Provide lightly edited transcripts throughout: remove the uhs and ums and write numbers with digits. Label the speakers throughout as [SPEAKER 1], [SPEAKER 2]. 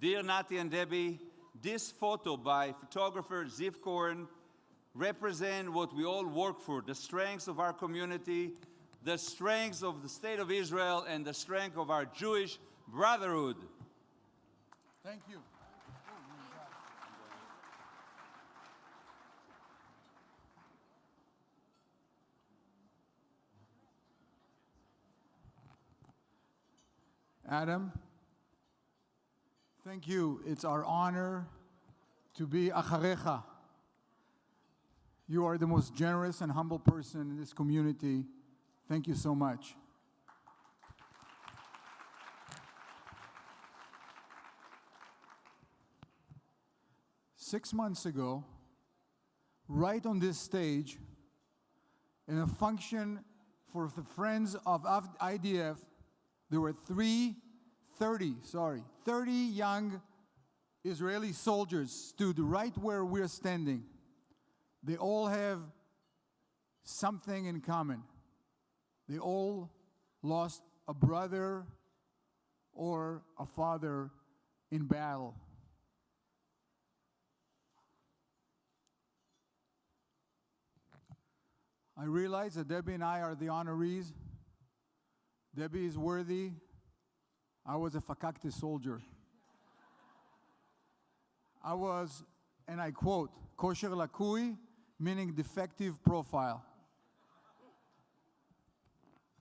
[SPEAKER 1] Dear Naty and Debbie, this photo by photographer Ziv Korn represents what we all work for, the strengths of our community, the strengths of the State of Israel, and the strength of our Jewish brotherhood.
[SPEAKER 2] Thank you. Adam, thank you. It's our honor to be acharecha. You are the most generous and humble person in this community. Thank you so much. Six months ago, right on this stage, in a function for the Friends of IDF, there were 30 young Israeli soldiers stood right where we're standing. They all have something in common. They all lost a brother or a father in battle. I realize that Debbie and I are the honorees. Debbie is worthy. I was a fakakte soldier. I was, and I quote, kosher lakui, meaning defective profile.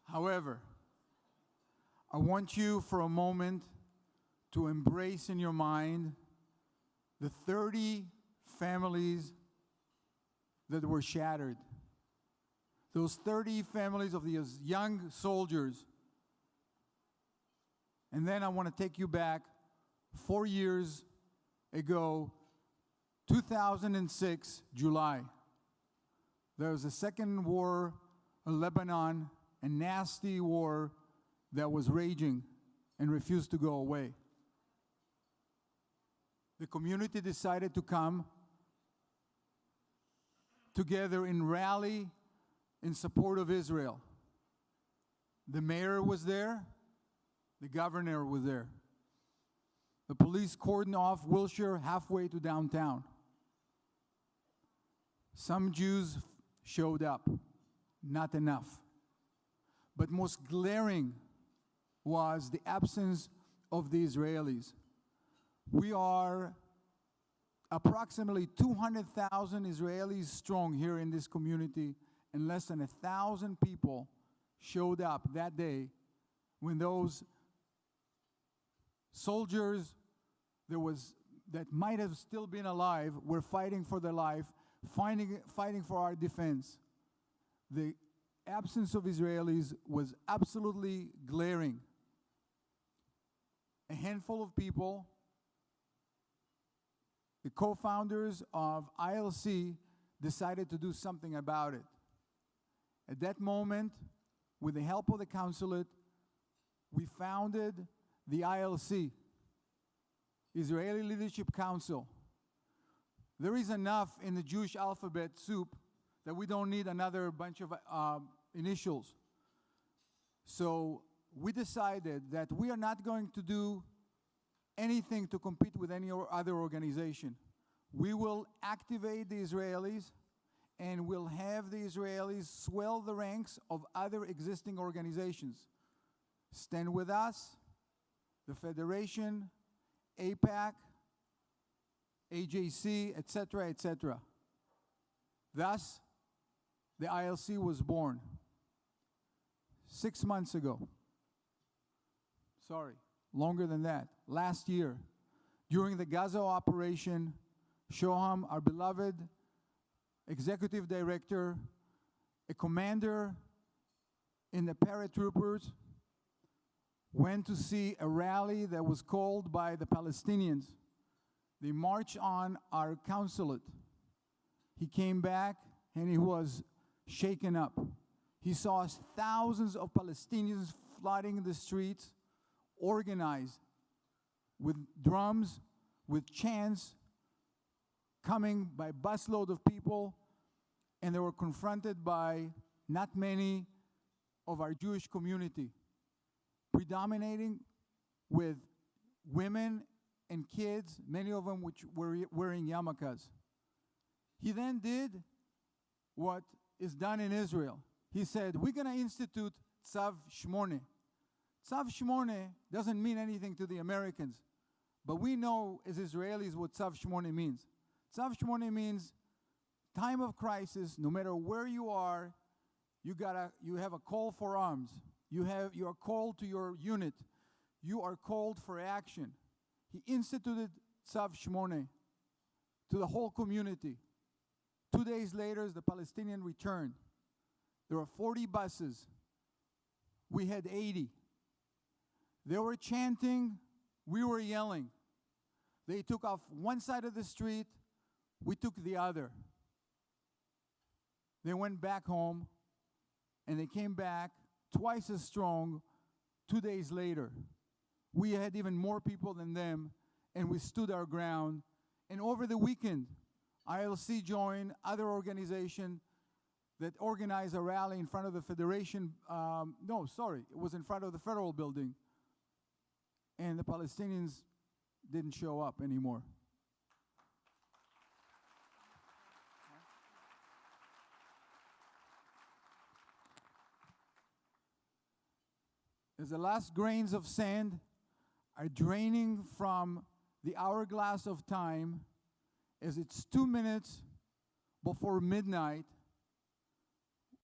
[SPEAKER 2] However, I want you for a moment to embrace in your mind the 30 families that were shattered. Those 30 families of these young soldiers. And then I want to take you back 4 years ago, 2006, July. There was a second war in Lebanon, a nasty war that was raging and refused to go away. The community decided to come together in rally in support of Israel. The mayor was there. The governor was there. The police cordoned off Wilshire halfway to downtown. Some Jews showed up, not enough. But most glaring was the absence of the Israelis. We are approximately 200,000 Israelis strong here in this community, and less than 1,000 people showed up that day when those soldiers that might have still been alive were fighting for their life, fighting for our defense. The absence of Israelis was absolutely glaring. A handful of people, the co-founders of ILC, decided to do something about it. At that moment, with the help of the consulate, we founded the ILC, Israeli Leadership Council. There is enough in the Jewish alphabet soup that we don't need another bunch of initials. So we decided that we are not going to do anything to compete with any other organization. We will activate the Israelis, and we'll have the Israelis swell the ranks of other existing organizations. Stand With Us, the Federation, AIPAC, AJC, etc., etc. Thus, the ILC was born 6 months ago. Sorry, longer than that. Last year, during the Gaza operation, Shoham, our beloved executive director, a commander in the paratroopers, went to see a rally that was called by the Palestinians. They marched on our consulate. He came back and he was shaken up. He saw thousands of Palestinians flooding the streets, organized with drums, with chants, coming by busload of people, and they were confronted by not many of our Jewish community, predominating with women and kids, many of them which were wearing yarmulkes. He then did what is done in Israel. He said, we're going to institute Tzav Shmone. Tzav Shmone doesn't mean anything to the Americans, but we know as Israelis what Tzav Shmone means. Tzav Shmone means time of crisis, no matter where you are, you have a call for arms. You are called to your unit. You are called for action. He instituted Tzav Shmone to the whole community. 2 days later, the Palestinian returned. There were 40 buses. We had 80. They were chanting. We were yelling. They took off one side of the street. We took the other. They went back home, and they came back twice as strong 2 days later. We had even more people than them, and we stood our ground. And over the weekend, ILC joined other organizations that organized a rally in front of the Federation. It was in front of the Federal Building. And the Palestinians didn't show up anymore. As the last grains of sand are draining from the hourglass of time, as it's 2 minutes before midnight,